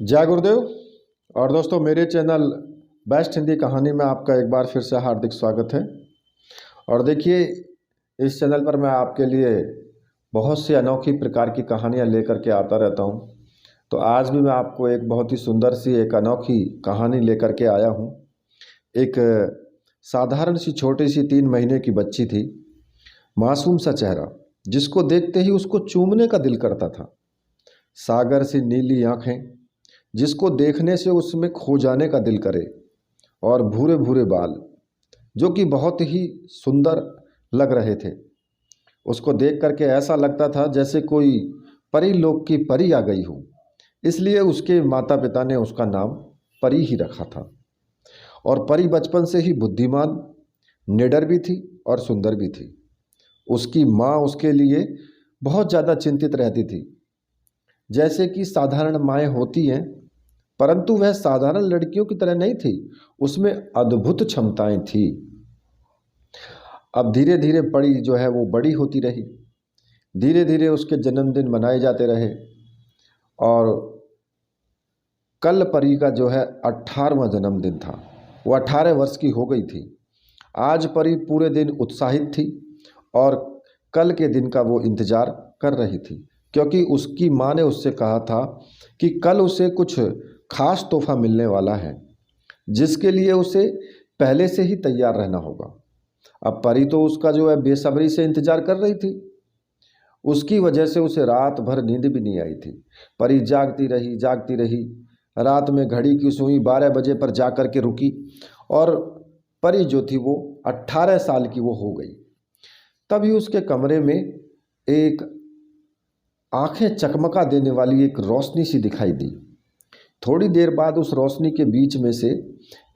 जय गुरुदेव। और दोस्तों, मेरे चैनल बेस्ट हिंदी कहानी में आपका एक बार फिर से हार्दिक स्वागत है। और देखिए, इस चैनल पर मैं आपके लिए बहुत सी अनोखी प्रकार की कहानियां लेकर के आता रहता हूं। तो आज भी मैं आपको एक बहुत ही सुंदर सी एक अनोखी कहानी लेकर के आया हूं। एक साधारण सी छोटी सी 3 महीने की बच्ची थी, मासूम सा चेहरा, जिसको देखते ही उसको चूमने का दिल करता था। सागर सी नीली आंखें, जिसको देखने से उसमें खो जाने का दिल करे, और भूरे भूरे बाल जो कि बहुत ही सुंदर लग रहे थे। उसको देख करके ऐसा लगता था जैसे कोई परी लोक की परी आ गई हो। इसलिए उसके माता पिता ने उसका नाम परी ही रखा था। और परी बचपन से ही बुद्धिमान, निडर भी थी और सुंदर भी थी। उसकी माँ उसके लिए बहुत ज़्यादा चिंतित रहती थी, जैसे कि साधारण माएँ होती हैं, परंतु वह साधारण लड़कियों की तरह नहीं थी। उसमें अद्भुत क्षमताएं थी। अब धीरे धीरे परी जो है वो बड़ी होती रही। धीरे धीरे उसके जन्मदिन मनाए जाते रहे। और कल परी का जो है 18वां जन्मदिन था। वो 18 वर्ष की हो गई थी। आज परी पूरे दिन उत्साहित थी और कल के दिन का वो इंतज़ार कर रही थी, क्योंकि उसकी माँ ने उससे कहा था कि कल उसे कुछ खास तोहफा मिलने वाला है, जिसके लिए उसे पहले से ही तैयार रहना होगा। अब परी तो उसका जो है बेसब्री से इंतजार कर रही थी। उसकी वजह से उसे रात भर नींद भी नहीं आई थी। परी जागती रही। रात में घड़ी की सुई 12 बजे पर जा कर के रुकी और परी जो थी वो 18 साल की वो हो गई। तभी उसके कमरे में एक आंखें चकमका देने वाली एक रोशनी सी दिखाई दी। थोड़ी देर बाद उस रोशनी के बीच में से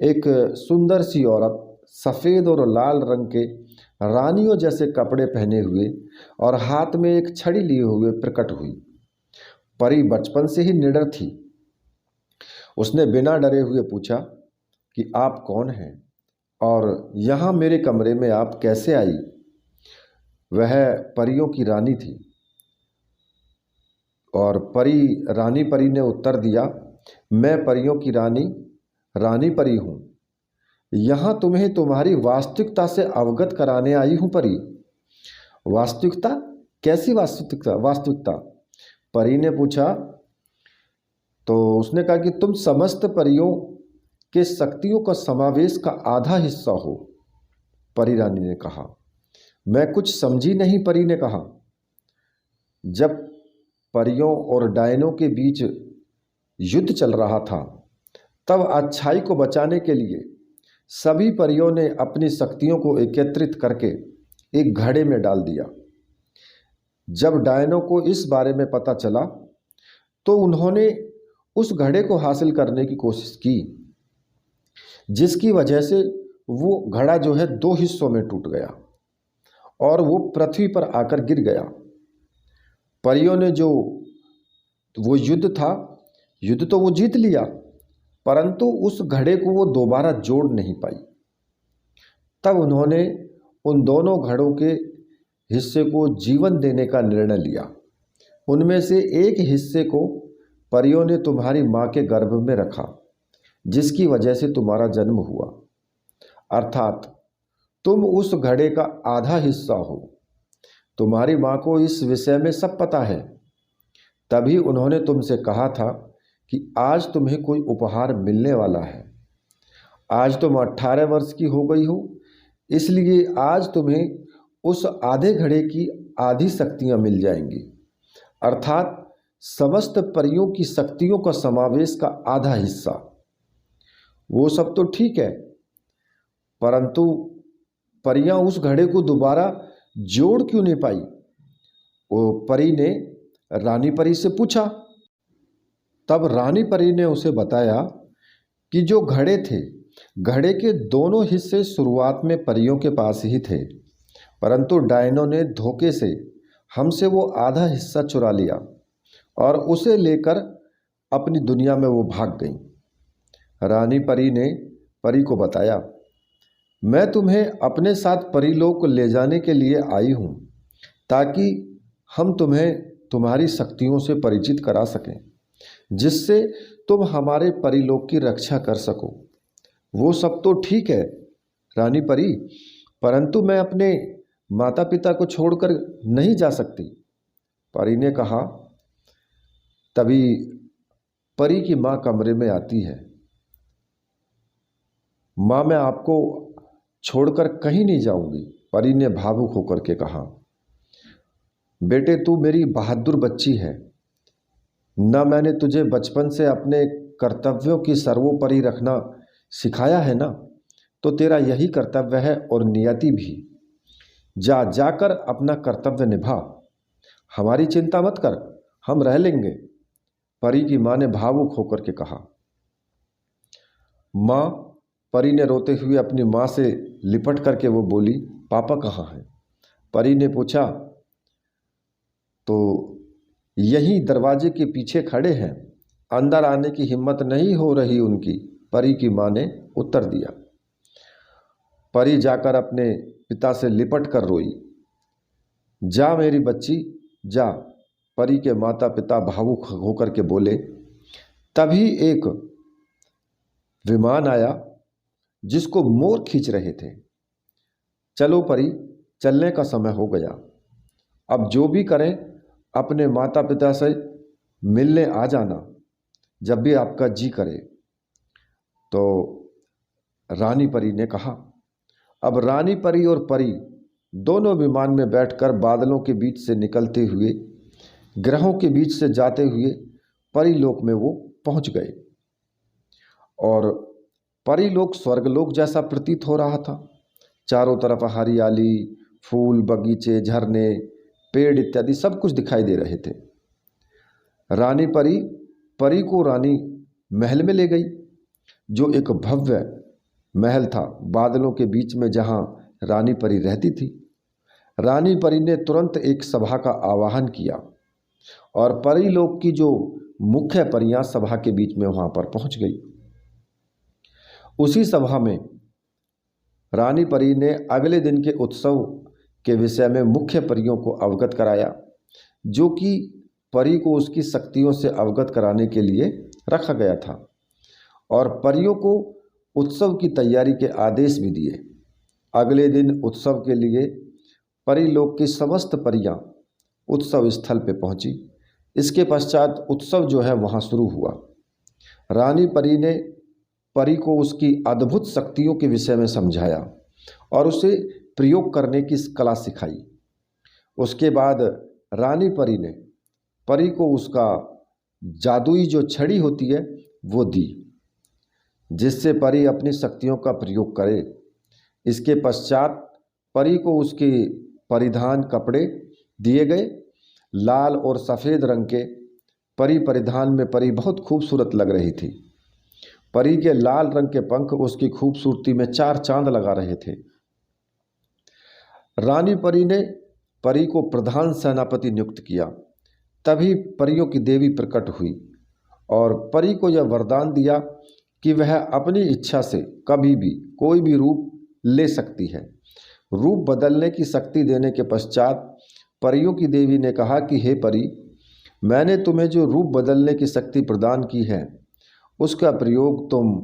एक सुंदर सी औरत सफ़ेद और लाल रंग के रानियों जैसे कपड़े पहने हुए और हाथ में एक छड़ी लिए हुए प्रकट हुई। परी बचपन से ही निडर थी। उसने बिना डरे हुए पूछा कि आप कौन हैं और यहाँ मेरे कमरे में आप कैसे आई। वह परियों की रानी थी। और रानी परी ने उत्तर दिया, मैं परियों की रानी परी हूँ। यहाँ तुम्हें तुम्हारी वास्तविकता से अवगत कराने आई हूँ परी। वास्तविकता? कैसी वास्तविकता? परी ने पूछा। तो उसने कहा कि तुम समस्त परियों के शक्तियों का समावेश का आधा हिस्सा हो। परी रानी ने कहा। मैं कुछ समझी नहीं, परी ने कहा। जब परियों और डायनों के बीच युद्ध चल रहा था, तब अच्छाई को बचाने के लिए सभी परियों ने अपनी शक्तियों को एकत्रित करके एक घड़े में डाल दिया। जब डायनों को इस बारे में पता चला तो उन्होंने उस घड़े को हासिल करने की कोशिश की, जिसकी वजह से वो घड़ा जो है 2 हिस्सों में टूट गया और वो पृथ्वी पर आकर गिर गया। परियों ने जो वो युद्ध तो वो जीत लिया, परंतु उस घड़े को वो दोबारा जोड़ नहीं पाई। तब उन्होंने उन दोनों घड़ों के हिस्से को जीवन देने का निर्णय लिया। उनमें से एक हिस्से को परियों ने तुम्हारी माँ के गर्भ में रखा, जिसकी वजह से तुम्हारा जन्म हुआ। अर्थात तुम उस घड़े का आधा हिस्सा हो। तुम्हारी माँ को इस विषय में सब पता है। तभी उन्होंने तुमसे कहा था कि आज तुम्हें कोई उपहार मिलने वाला है। आज तुम 18 वर्ष की हो गई हो, इसलिए आज तुम्हें उस आधे घड़े की आधी शक्तियां मिल जाएंगी। अर्थात समस्त परियों की शक्तियों का समावेश का आधा हिस्सा। वो सब तो ठीक है, परंतु परियां उस घड़े को दोबारा जोड़ क्यों नहीं पाई? वो परी ने रानी परी से पूछा। तब रानी परी ने उसे बताया कि जो घड़े थे, घड़े के दोनों हिस्से शुरुआत में परियों के पास ही थे, परंतु डायनों ने धोखे से हमसे वो आधा हिस्सा चुरा लिया और उसे लेकर अपनी दुनिया में वो भाग गई। रानी परी ने परी को बताया, मैं तुम्हें अपने साथ परीलोक ले जाने के लिए आई हूँ, ताकि हम तुम्हें तुम्हारी शक्तियों से परिचित करा सकें। जिससे तुम हमारे परीलोक की रक्षा कर सको। वो सब तो ठीक है रानी परी, परंतु मैं अपने माता पिता को छोड़कर नहीं जा सकती। परी ने कहा। तभी परी की माँ कमरे में आती है। माँ, मैं आपको छोड़कर कहीं नहीं जाऊंगी, परी ने भावुक होकर के कहा। बेटे, तू मेरी बहादुर बच्ची है। न मैंने तुझे बचपन से अपने कर्तव्यों की सर्वोपरि रखना सिखाया है ना, तो तेरा यही कर्तव्य है और नियति भी। जा जाकर अपना कर्तव्य निभा, हमारी चिंता मत कर, हम रह लेंगे, परी की माँ ने भावुक होकर के कहा। माँ, परी ने रोते हुए अपनी माँ से लिपट करके वो बोली, पापा कहाँ हैं? परी ने पूछा। तो यहीं दरवाजे के पीछे खड़े हैं, अंदर आने की हिम्मत नहीं हो रही उनकी, परी की माँ ने उत्तर दिया। परी जाकर अपने पिता से लिपट कर रोई। जा मेरी बच्ची जा, परी के माता पिता भावुक होकर के बोले। तभी एक विमान आया जिसको मोर खींच रहे थे। चलो परी, चलने का समय हो गया, अब जो भी करें अपने माता पिता से मिलने आ जाना जब भी आपका जी करे। तो रानी परी ने कहा। अब रानी परी और परी दोनों विमान में बैठकर बादलों के बीच से निकलते हुए, ग्रहों के बीच से जाते हुए परीलोक में वो पहुंच गए। और परीलोक स्वर्गलोक जैसा प्रतीत हो रहा था। चारों तरफ हरियाली, फूल, बगीचे, झरने, पेड़ इत्यादि सब कुछ दिखाई दे रहे थे। रानी परी परी को रानी महल में ले गई, जो एक भव्य महल था बादलों के बीच में, जहां रानी परी रहती थी। रानी परी ने तुरंत एक सभा का आवाहन किया और परीलोक की जो मुख्य परियां सभा के बीच में वहां पर पहुंच गई। उसी सभा में रानी परी ने अगले दिन के उत्सव के विषय में मुख्य परियों को अवगत कराया, जो कि परी को उसकी शक्तियों से अवगत कराने के लिए रखा गया था। और परियों को उत्सव की तैयारी के आदेश भी दिए। अगले दिन उत्सव के लिए परीलोक की समस्त परियां उत्सव स्थल पर पहुंची। इसके पश्चात उत्सव जो है वहां शुरू हुआ। रानी परी ने परी को उसकी अद्भुत शक्तियों के विषय में समझाया और उसे प्रयोग करने की कला सिखाई। उसके बाद रानी परी ने परी को उसका जादुई जो छड़ी होती है वो दी, जिससे परी अपनी शक्तियों का प्रयोग करे। इसके पश्चात परी को उसके परिधान कपड़े दिए गए। लाल और सफ़ेद रंग के परी परिधान में परी बहुत खूबसूरत लग रही थी। परी के लाल रंग के पंख उसकी खूबसूरती में चार चांद लगा रहे थे। रानी परी ने परी को प्रधान सेनापति नियुक्त किया। तभी परियों की देवी प्रकट हुई और परी को यह वरदान दिया कि वह अपनी इच्छा से कभी भी कोई भी रूप ले सकती है। रूप बदलने की शक्ति देने के पश्चात परियों की देवी ने कहा कि हे परी, मैंने तुम्हें जो रूप बदलने की शक्ति प्रदान की है उसका प्रयोग तुम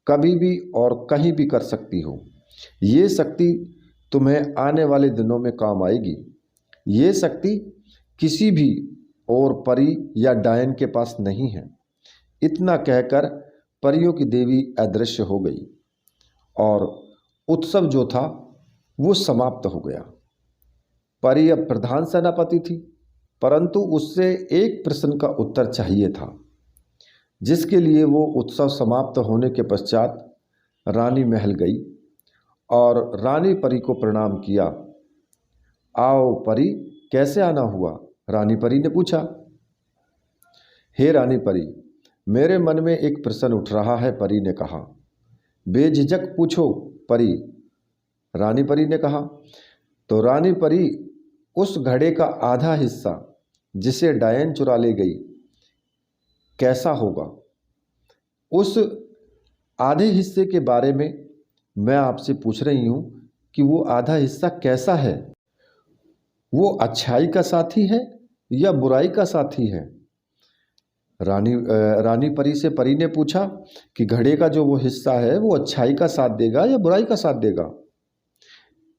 कभी भी और कहीं भी कर सकती हो। ये शक्ति तुम्हें आने वाले दिनों में काम आएगी। ये शक्ति किसी भी और परी या डायन के पास नहीं है। इतना कहकर परियों की देवी अदृश्य हो गई और उत्सव जो था वो समाप्त हो गया। परी अब प्रधान सेनापति थी, परंतु उससे एक प्रश्न का उत्तर चाहिए था, जिसके लिए वो उत्सव समाप्त होने के पश्चात रानी महल गई और रानी परी को प्रणाम किया। आओ परी, कैसे आना हुआ? रानी परी ने पूछा। हे रानी परी, मेरे मन में एक प्रश्न उठ रहा है, परी ने कहा। बेझिझक पूछो परी, रानी परी ने कहा। तो रानी परी, उस घड़े का आधा हिस्सा जिसे डायन चुरा ले गई कैसा होगा? उस आधे हिस्से के बारे में मैं आपसे पूछ रही हूँ कि वो आधा हिस्सा कैसा है? वो अच्छाई का साथी है या बुराई का साथी है? रानी परी से परी ने पूछा कि घड़े का जो वो हिस्सा है वो अच्छाई का साथ देगा या बुराई का साथ देगा।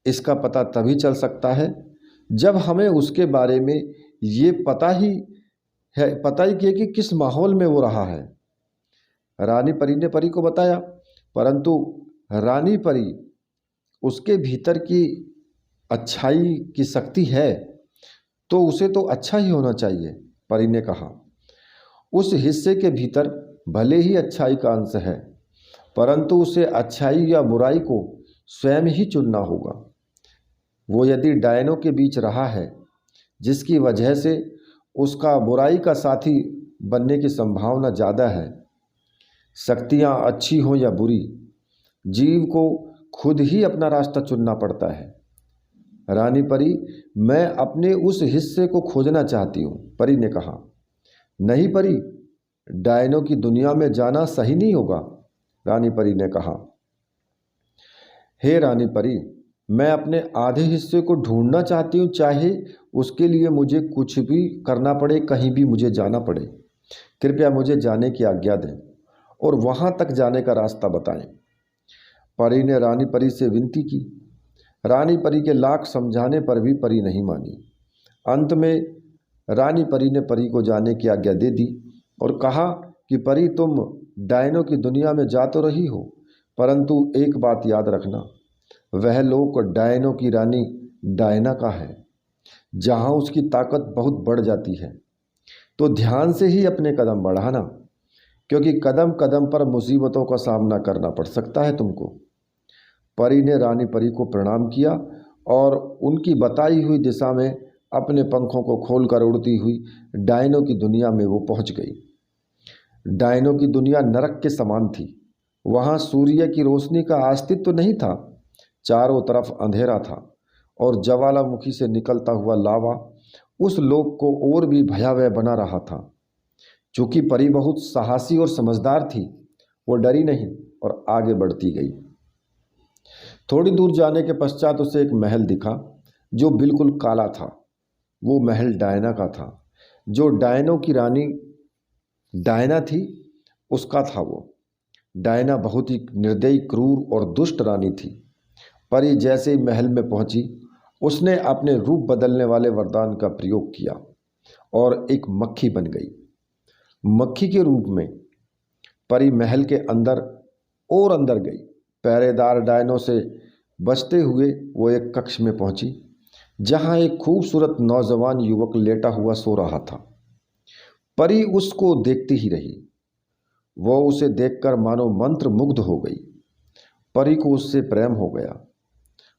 इसका पता तभी चल सकता है जब हमें उसके बारे में ये पता ही कि किस माहौल में वो रहा है। रानी परी ने परी को बताया, परंतु रानी परी उसके भीतर की अच्छाई की शक्ति है तो उसे तो अच्छा ही होना चाहिए। परी ने कहा, उस हिस्से के भीतर भले ही अच्छाई का अंश है, परंतु उसे अच्छाई या बुराई को स्वयं ही चुनना होगा। वो यदि डायनों के बीच रहा है, जिसकी वजह से उसका बुराई का साथी बनने की संभावना ज़्यादा है। शक्तियाँ अच्छी हों या बुरी, जीव को खुद ही अपना रास्ता चुनना पड़ता है। रानी परी, मैं अपने उस हिस्से को खोजना चाहती हूँ, परी ने कहा। नहीं परी, डायनों की दुनिया में जाना सही नहीं होगा, रानी परी ने कहा। हे रानी परी, मैं अपने आधे हिस्से को ढूंढना चाहती हूँ, चाहे उसके लिए मुझे कुछ भी करना पड़े, कहीं भी मुझे जाना पड़े। कृपया मुझे जाने की आज्ञा दें और वहाँ तक जाने का रास्ता बताएं। परी ने रानी परी से विनती की। रानी परी के लाख समझाने पर भी परी नहीं मानी। अंत में रानी परी ने परी को जाने की आज्ञा दे दी और कहा कि परी, तुम डायनों की दुनिया में जा तो रही हो, परंतु एक बात याद रखना, वह लोक डायनों की रानी डायना का है, जहाँ उसकी ताकत बहुत बढ़ जाती है। तो ध्यान से ही अपने कदम बढ़ाना, क्योंकि कदम कदम पर मुसीबतों का सामना करना पड़ सकता है तुमको। परी ने रानी परी को प्रणाम किया और उनकी बताई हुई दिशा में अपने पंखों को खोलकर उड़ती हुई डायनों की दुनिया में वो पहुंच गई। डायनों की दुनिया नरक के समान थी। वहाँ सूर्य की रोशनी का अस्तित्व तो नहीं था। चारों तरफ अंधेरा था और ज्वालामुखी से निकलता हुआ लावा उस लोक को और भी भयावह बना रहा था। चूँकि परी बहुत साहसी और समझदार थी, वो डरी नहीं और आगे बढ़ती गई। थोड़ी दूर जाने के पश्चात उसे एक महल दिखा जो बिल्कुल काला था। वो महल डायना का था, जो डायनों की रानी डायना थी उसका था। वो डायना बहुत ही निर्दयी, क्रूर और दुष्ट रानी थी। परी जैसे ही महल में पहुंची, उसने अपने रूप बदलने वाले वरदान का प्रयोग किया और एक मक्खी बन गई। मक्खी के रूप में परी महल के अंदर और अंदर गई। पहरेदार डायनों से बचते हुए वो एक कक्ष में पहुंची, जहां एक खूबसूरत नौजवान युवक लेटा हुआ सो रहा था। परी उसको देखती ही रही। वो उसे देखकर मानो मंत्र मुग्ध हो गई। परी को उससे प्रेम हो गया,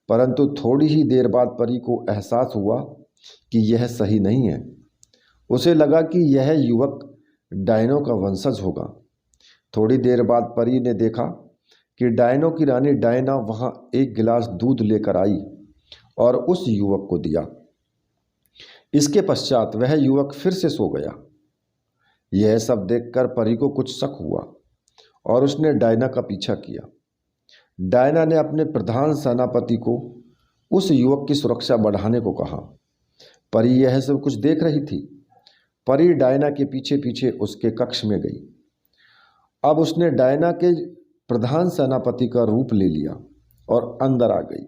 परंतु थोड़ी ही देर बाद परी को एहसास हुआ कि यह सही नहीं है। उसे लगा कि यह युवक डायनों का वंशज होगा। थोड़ी देर बाद परी ने देखा कि डायनों की रानी डायना वहाँ एक गिलास दूध लेकर आई और उस युवक को दिया। इसके पश्चात वह युवक फिर से सो गया। यह सब देखकर परी को कुछ शक हुआ और उसने डायना का पीछा किया। डायना ने अपने प्रधान सेनापति को उस युवक की सुरक्षा बढ़ाने को कहा। परी यह सब कुछ देख रही थी। परी डायना के पीछे पीछे उसके कक्ष में गई। अब उसने डायना के प्रधान सेनापति का रूप ले लिया और अंदर आ गई।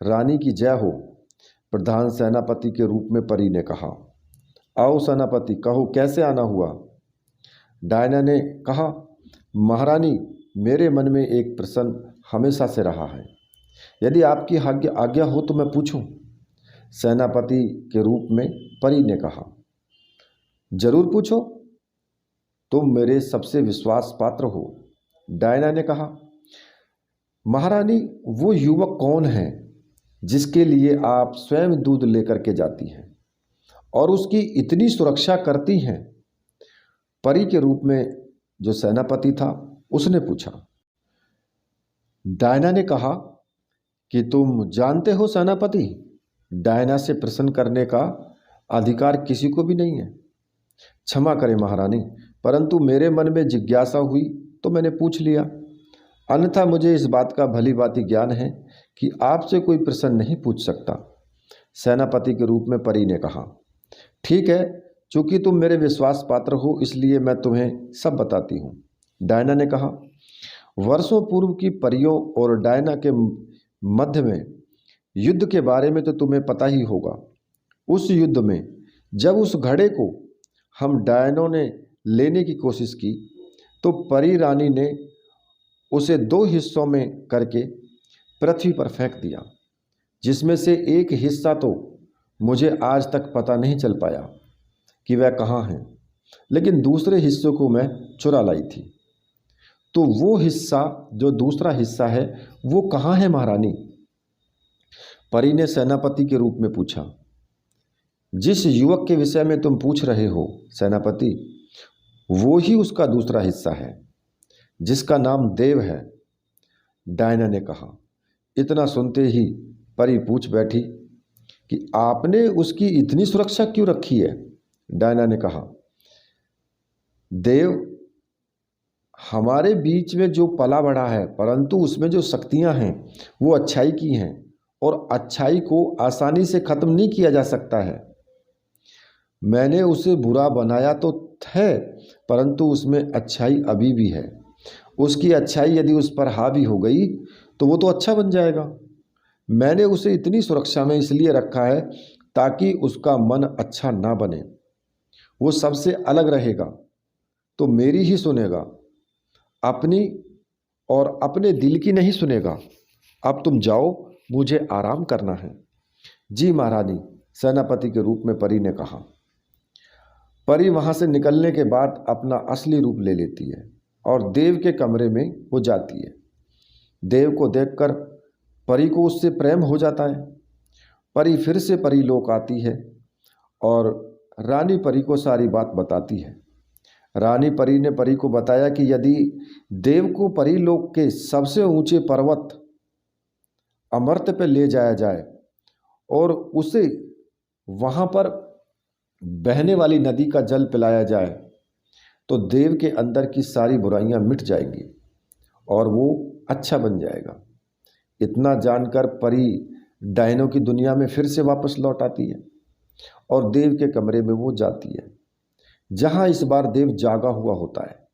रानी की जय हो, प्रधान सेनापति के रूप में परी ने कहा। आओ सेनापति, कहो कैसे आना हुआ। डायना ने कहा, महारानी, मेरे मन में एक प्रश्न हमेशा से रहा है। यदि आपकी आज्ञा हो तो मैं पूछूं। सेनापति के रूप में परी ने कहा। जरूर पूछो, तुम मेरे सबसे विश्वास पात्र हो, डायना ने कहा। महारानी, वो युवक कौन है जिसके लिए आप स्वयं दूध लेकर के जाती हैं और उसकी इतनी सुरक्षा करती हैं? परी के रूप में जो सेनापति था उसने पूछा। डायना ने कहा कि तुम जानते हो सेनापति, डायना से प्रश्न करने का अधिकार किसी को भी नहीं है। क्षमा करें महारानी, परंतु मेरे मन में जिज्ञासा हुई तो मैंने पूछ लिया। अन्यथा मुझे इस बात का भली भांति ज्ञान है कि आपसे कोई प्रश्न नहीं पूछ सकता, सेनापति के रूप में परी ने कहा। ठीक है, चूंकि तुम मेरे विश्वास पात्र हो इसलिए मैं तुम्हें सब बताती हूँ। डायना ने कहा, वर्षों पूर्व की परियों और डायना के मध्य में युद्ध के बारे में तो तुम्हें पता ही होगा। उस युद्ध में जब उस घड़े को हम डायनों ने लेने की कोशिश की तो परी रानी ने उसे दो हिस्सों में करके पृथ्वी पर फेंक दिया, जिसमें से एक हिस्सा तो मुझे आज तक पता नहीं चल पाया कि वह कहाँ है, लेकिन दूसरे हिस्से को मैं चुरा लाई थी। तो वो हिस्सा, जो दूसरा हिस्सा है, वो कहाँ है महारानी? परी ने सेनापति के रूप में पूछा। जिस युवक के विषय में तुम पूछ रहे हो सेनापति, वो ही उसका दूसरा हिस्सा है, जिसका नाम देव है, डायना ने कहा। इतना सुनते ही परी पूछ बैठी कि आपने उसकी इतनी सुरक्षा क्यों रखी है? डायना ने कहा, देव हमारे बीच में जो पला बढ़ा है, परंतु उसमें जो शक्तियां हैं वो अच्छाई की हैं, और अच्छाई को आसानी से खत्म नहीं किया जा सकता है। मैंने उसे बुरा बनाया तो है, परंतु उसमें अच्छाई अभी भी है। उसकी अच्छाई यदि उस पर हावी हो गई तो वो तो अच्छा बन जाएगा। मैंने उसे इतनी सुरक्षा में इसलिए रखा है ताकि उसका मन अच्छा ना बने। वो सबसे अलग रहेगा तो मेरी ही सुनेगा, अपनी और अपने दिल की नहीं सुनेगा। अब तुम जाओ, मुझे आराम करना है। जी महारानी, सेनापति के रूप में परी ने कहा। परी वहाँ से निकलने के बाद अपना असली रूप ले लेती है और देव के कमरे में वो जाती है। देव को देखकर परी को उससे प्रेम हो जाता है। परी फिर से परी लोक आती है और रानी परी को सारी बात बताती है। रानी परी ने परी को बताया कि यदि देव को परी लोक के सबसे ऊंचे पर्वत अमर्त्य पे ले जाया जाए और उसे वहाँ पर बहने वाली नदी का जल पिलाया जाए तो देव के अंदर की सारी बुराइयां मिट जाएंगी और वो अच्छा बन जाएगा। इतना जानकर परी डायनों की दुनिया में फिर से वापस लौट आती है और देव के कमरे में वो जाती है, जहाँ इस बार देव जागा हुआ होता है।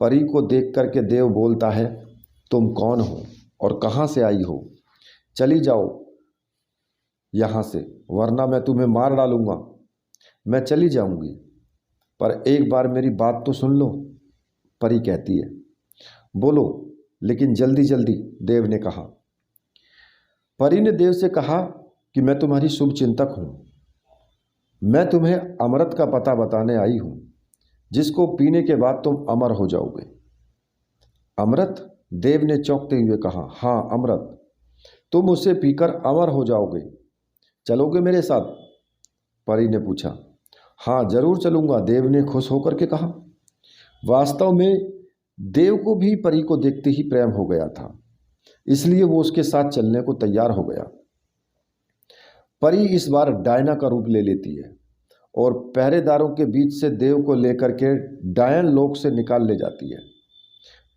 परी को देख करके देव बोलता है, तुम कौन हो और कहाँ से आई हो? चली जाओ यहाँ से, वरना मैं तुम्हें मार डालूंगा। मैं चली जाऊंगी, पर एक बार मेरी बात तो सुन लो, परी कहती है। बोलो, लेकिन जल्दी जल्दी, देव ने कहा। परी ने देव से कहा कि मैं तुम्हारी शुभ चिंतक हूँ। मैं तुम्हें अमृत का पता बताने आई हूँ, जिसको पीने के बाद तुम अमर हो जाओगे। अमृत? देव ने चौंकते हुए कहा। हाँ, अमृत। तुम उसे पीकर अमर हो जाओगे। चलोगे मेरे साथ? परी ने पूछा। हाँ, जरूर चलूंगा, देव ने खुश होकर के कहा। वास्तव में देव को भी परी को देखते ही प्रेम हो गया था, इसलिए वो उसके साथ चलने को तैयार हो गया। परी इस बार डायना का रूप ले लेती है और पहरेदारों के बीच से देव को लेकर के डायन लोक से निकाल ले जाती है।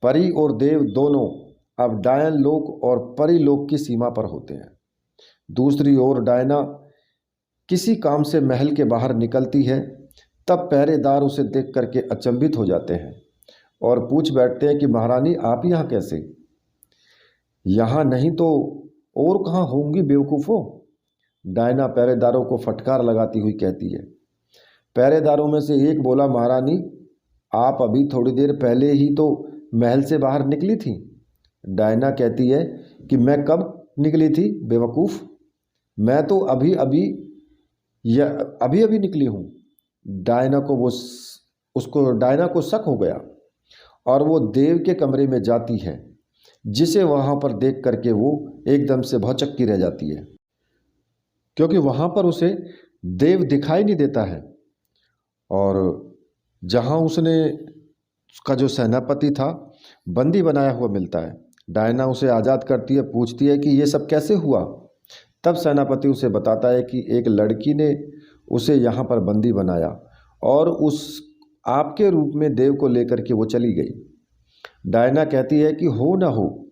परी और देव दोनों अब डायन लोक और परी लोक की सीमा पर होते हैं। दूसरी ओर डायना किसी काम से महल के बाहर निकलती है, तब पहरेदार उसे देख करके अचंभित हो जाते हैं और पूछ बैठते हैं कि महारानी, आप यहाँ कैसे? यहाँ नहीं तो और कहाँ होंगी बेवकूफ़ों? डायना पहरेदारों को फटकार लगाती हुई कहती है। पहरेदारों में से एक बोला, महारानी, आप अभी थोड़ी देर पहले ही तो महल से बाहर निकली थी। डायना कहती है कि मैं कब निकली थी बेवकूफ़? मैं तो अभी अभी निकली हूँ। डायना को शक हो गया और वो देव के कमरे में जाती है, जिसे वहाँ पर देख करके वो एकदम से भौचक्की रह जाती है, क्योंकि वहाँ पर उसे देव दिखाई नहीं देता है। और जहाँ उसका जो सेनापति था बंदी बनाया हुआ मिलता है। डायना उसे आज़ाद करती है, पूछती है कि ये सब कैसे हुआ? तब सेनापति उसे बताता है कि एक लड़की ने उसे यहाँ पर बंदी बनाया और उस आपके रूप में देव को लेकर के वो चली गई। डायना कहती है कि हो ना हो,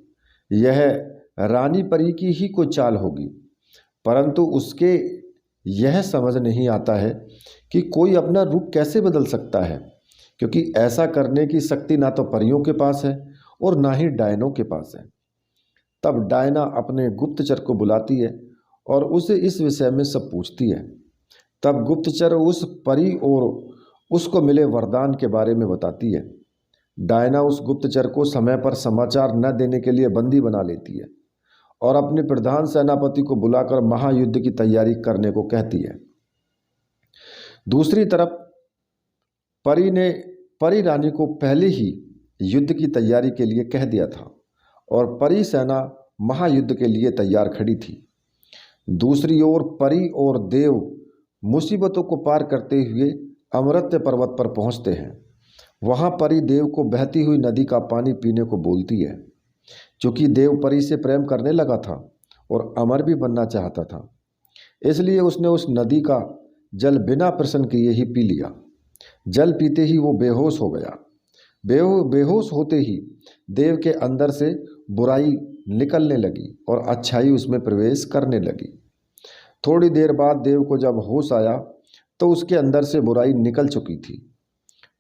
यह रानी परी की ही कोई चाल होगी, परंतु उसके यह समझ नहीं आता है कि कोई अपना रूप कैसे बदल सकता है, क्योंकि ऐसा करने की शक्ति ना तो परियों के पास है और ना ही डायनों के पास है। तब डायना अपने गुप्तचर को बुलाती है और उसे इस विषय में सब पूछती है। तब गुप्तचर उस परी और उसको मिले वरदान के बारे में बताती है। डायना उस गुप्तचर को समय पर समाचार न देने के लिए बंदी बना लेती है और अपने प्रधान सेनापति को बुलाकर महायुद्ध की तैयारी करने को कहती है। दूसरी तरफ परी ने परी रानी को पहले ही युद्ध की तैयारी के लिए कह दिया था और परी सेना महायुद्ध के लिए तैयार खड़ी थी। दूसरी ओर परी और देव मुसीबतों को पार करते हुए अमृत पर्वत पर पहुंचते हैं। वहां परी देव को बहती हुई नदी का पानी पीने को बोलती है। चूंकि देव परी से प्रेम करने लगा था और अमर भी बनना चाहता था, इसलिए उसने उस नदी का जल बिना प्रश्न किए ही पी लिया। जल पीते ही वो बेहोश हो गया। बेहोश होते ही देव के अंदर से बुराई निकलने लगी और अच्छाई उसमें प्रवेश करने लगी। थोड़ी देर बाद देव को जब होश आया तो उसके अंदर से बुराई निकल चुकी थी।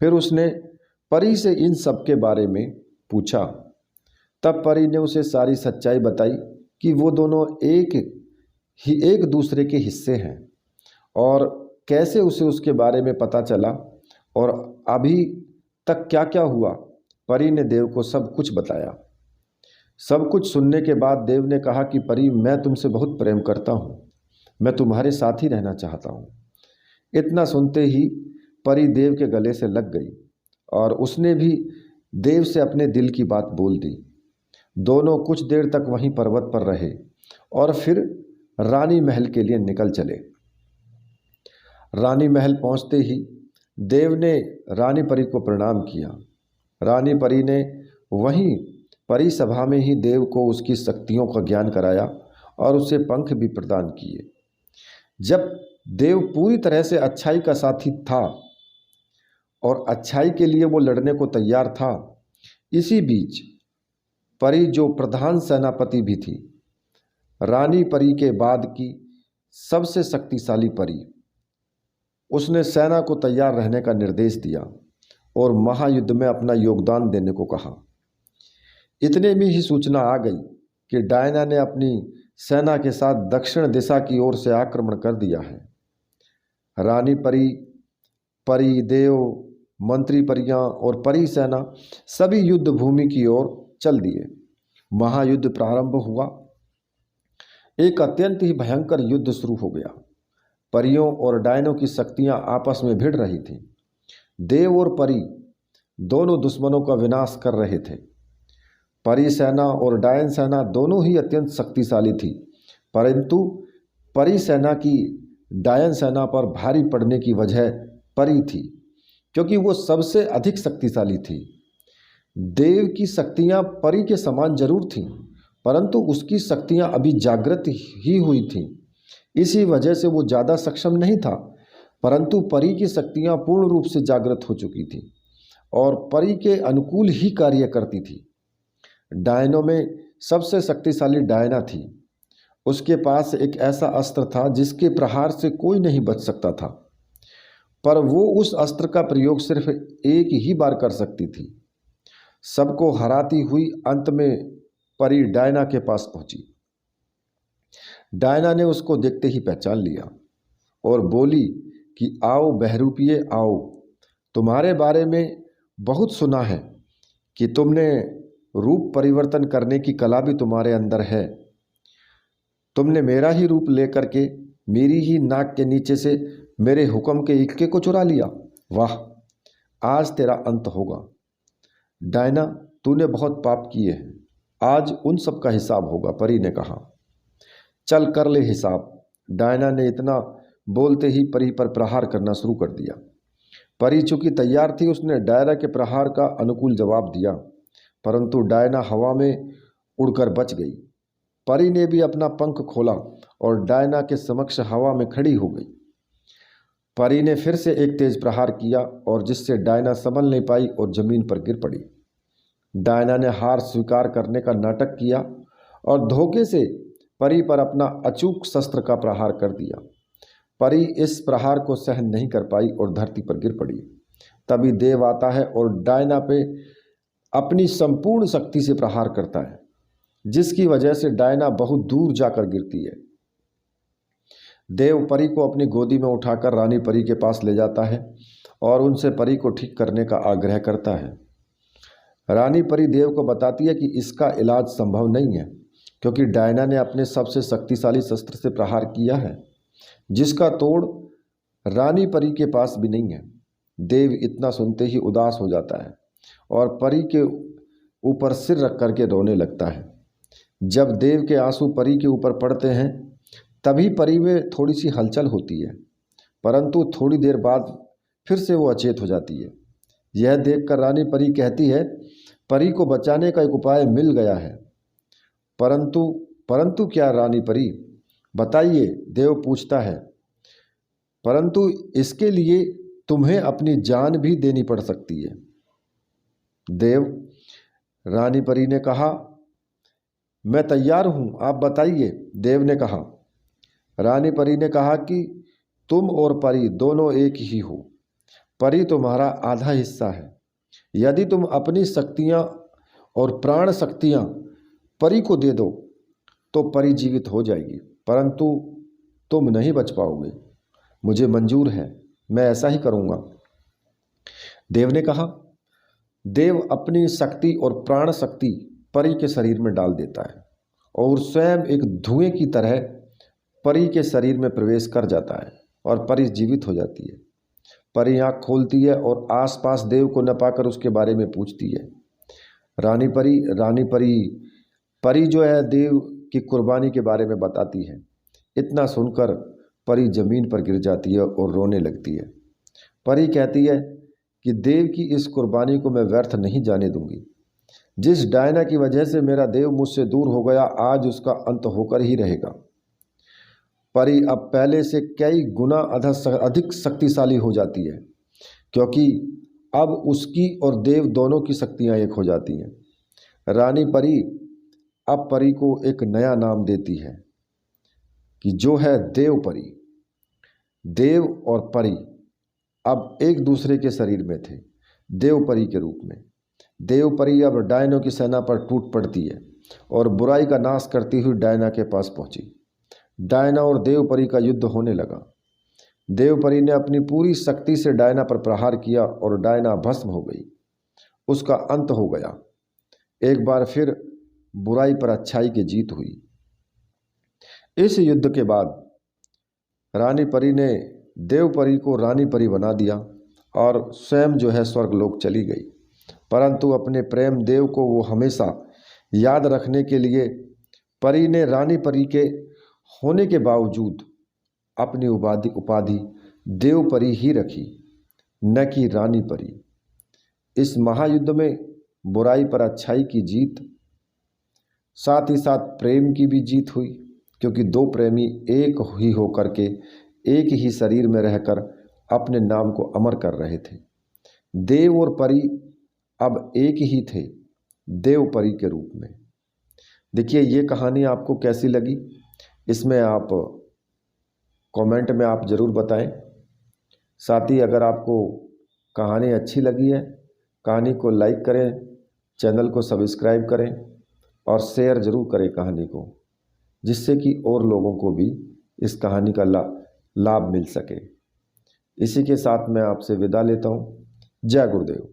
फिर उसने परी से इन सब के बारे में पूछा। तब परी ने उसे सारी सच्चाई बताई कि वो दोनों एक दूसरे के हिस्से हैं और कैसे उसे उसके बारे में पता चला और अभी तक क्या क्या हुआ। परी ने देव को सब कुछ बताया। सब कुछ सुनने के बाद देव ने कहा कि परी, मैं तुमसे बहुत प्रेम करता हूँ, मैं तुम्हारे साथ ही रहना चाहता हूँ। इतना सुनते ही परी देव के गले से लग गई और उसने भी देव से अपने दिल की बात बोल दी। दोनों कुछ देर तक वहीं पर्वत पर रहे और फिर रानी महल के लिए निकल चले। रानी महल पहुंचते ही देव ने रानी परी को प्रणाम किया। रानी परी ने वहीं परी सभा में ही देव को उसकी शक्तियों का ज्ञान कराया और उसे पंख भी प्रदान किए। जब देव पूरी तरह से अच्छाई का साथी था और अच्छाई के लिए वो लड़ने को तैयार था, इसी बीच परी, जो प्रधान सेनापति भी थी, रानी परी के बाद की सबसे शक्तिशाली परी, उसने सेना को तैयार रहने का निर्देश दिया और महायुद्ध में अपना योगदान देने को कहा। इतने में ही सूचना आ गई कि डायना ने अपनी सेना के साथ दक्षिण दिशा की ओर से आक्रमण कर दिया है। रानी परी, परी देव, मंत्री परियां और परी सेना सभी युद्ध भूमि की ओर चल दिए। महायुद्ध प्रारंभ हुआ। एक अत्यंत ही भयंकर युद्ध शुरू हो गया। परियों और डायनों की शक्तियां आपस में भिड़ रही थीं। देव और परी दोनों दुश्मनों का विनाश कर रहे थे। परी सेना और डायन सेना दोनों ही अत्यंत शक्तिशाली थी, परंतु परी सेना की डायन सेना पर भारी पड़ने की वजह परी थी, क्योंकि वो सबसे अधिक शक्तिशाली थी। देव की शक्तियां परी के समान जरूर थीं, परंतु उसकी शक्तियां अभी जागृत ही हुई थीं। इसी वजह से वो ज़्यादा सक्षम नहीं था, परंतु परी की शक्तियां पूर्ण रूप से जागृत हो चुकी थी और परी के अनुकूल ही कार्य करती थी। डायनों में सबसे शक्तिशाली डायना थी। उसके पास एक ऐसा अस्त्र था जिसके प्रहार से कोई नहीं बच सकता था, पर वो उस अस्त्र का प्रयोग सिर्फ एक ही बार कर सकती थी। सबको हराती हुई अंत में परी डायना के पास पहुंची। डायना ने उसको देखते ही पहचान लिया और बोली कि आओ बहरूपिये आओ, तुम्हारे बारे में बहुत सुना है कि तुमने रूप परिवर्तन करने की कला भी तुम्हारे अंदर है। तुमने मेरा ही रूप लेकर के मेरी ही नाक के नीचे से मेरे हुक्म के इक्के को चुरा लिया। वाह, आज तेरा अंत होगा। डायना, तूने बहुत पाप किए हैं, आज उन सब का हिसाब होगा, परी ने कहा। चल कर ले हिसाब। डायना ने इतना बोलते ही परी पर प्रहार करना शुरू कर दिया। परी चूंकि तैयार थी, उसने डायना के प्रहार का अनुकूल जवाब दिया, परंतु डायना हवा में उड़कर बच गई। परी ने भी अपना पंख खोला और डायना के समक्ष हवा में खड़ी हो गई। परी ने फिर से एक तेज प्रहार किया और जिससे डायना संभल नहीं पाई और जमीन पर गिर पड़ी। डायना ने हार स्वीकार करने का नाटक किया और धोखे से परी पर अपना अचूक शस्त्र का प्रहार कर दिया। परी इस प्रहार को सहन नहीं कर पाई और धरती पर गिर पड़ी। तभी देव आता है और डायना पे अपनी संपूर्ण शक्ति से प्रहार करता है, जिसकी वजह से डायना बहुत दूर जाकर गिरती है। देव परी को अपनी गोदी में उठाकर रानी परी के पास ले जाता है और उनसे परी को ठीक करने का आग्रह करता है। रानी परी देव को बताती है कि इसका इलाज संभव नहीं है, क्योंकि डायना ने अपने सबसे शक्तिशाली शस्त्र से प्रहार किया है, जिसका तोड़ रानी परी के पास भी नहीं है। देव इतना सुनते ही उदास हो जाता है और परी के ऊपर सिर रख करके रोने लगता है। जब देव के आंसू परी के ऊपर पड़ते हैं, तभी परी में थोड़ी सी हलचल होती है, परंतु थोड़ी देर बाद फिर से वो अचेत हो जाती है। यह देखकर रानी परी कहती है, परी को बचाने का एक उपाय मिल गया है। परंतु परंतु क्या रानी परी, बताइए, देव पूछता है। परंतु इसके लिए तुम्हें अपनी जान भी देनी पड़ सकती है। देव, रानी परी ने कहा, मैं तैयार हूँ, आप बताइए। देव ने कहा। रानी परी ने कहा कि तुम और परी दोनों एक ही हो। परी तुम्हारा आधा हिस्सा है। यदि तुम अपनी शक्तियाँ और प्राण शक्तियाँ परी को दे दो तो परी जीवित हो जाएगी, परंतु तुम नहीं बच पाओगे। मुझे मंजूर है, मैं ऐसा ही करूँगा। देव ने कहा। देव अपनी शक्ति और प्राण शक्ति परी के शरीर में डाल देता है और स्वयं एक धुएं की तरह परी के शरीर में प्रवेश कर जाता है और परी जीवित हो जाती है। परी आँख खोलती है और आसपास देव को न पाकर उसके बारे में पूछती है। रानी परी परी जो है देव की कुर्बानी के बारे में बताती है। इतना सुनकर परी जमीन पर गिर जाती है और रोने लगती है। परी कहती है कि देव की इस कुर्बानी को मैं व्यर्थ नहीं जाने दूंगी। जिस डायना की वजह से मेरा देव मुझसे दूर हो गया, आज उसका अंत होकर ही रहेगा। परी अब पहले से कई गुना अधिक शक्तिशाली हो जाती है, क्योंकि अब उसकी और देव दोनों की शक्तियाँ एक हो जाती हैं। रानी परी अब परी को एक नया नाम देती है कि जो है देव परी। देव और परी अब एक दूसरे के शरीर में थे, देव परी के रूप में। देव परी अब डायनों की सेना पर टूट पड़ती है और बुराई का नाश करती हुई डायना के पास पहुंची। डायना और देव परी का युद्ध होने लगा। देव परी ने अपनी पूरी शक्ति से डायना पर प्रहार किया और डायना भस्म हो गई। उसका अंत हो गया। एक बार फिर बुराई पर अच्छाई की जीत हुई। इस युद्ध के बाद रानी परी ने देव परी को रानी परी बना दिया और स्वयं जो है स्वर्गलोक चली गई। परंतु अपने प्रेम देव को वो हमेशा याद रखने के लिए परी ने रानी परी के होने के बावजूद अपनी उपाधि देव परी ही रखी, न कि रानी परी। इस महायुद्ध में बुराई पर अच्छाई की जीत, साथ ही साथ प्रेम की भी जीत हुई, क्योंकि दो प्रेमी एक ही होकर के एक ही शरीर में रहकर अपने नाम को अमर कर रहे थे। देव और परी अब एक ही थे, देव परी के रूप में। देखिए, ये कहानी आपको कैसी लगी, इसमें आप कमेंट में आप ज़रूर बताएं। साथ ही अगर आपको कहानी अच्छी लगी है, कहानी को लाइक करें, चैनल को सब्सक्राइब करें और शेयर ज़रूर करें कहानी को, जिससे कि और लोगों को भी इस कहानी का लाभ मिल सके। इसी के साथ मैं आपसे विदा लेता हूँ। जय गुरुदेव।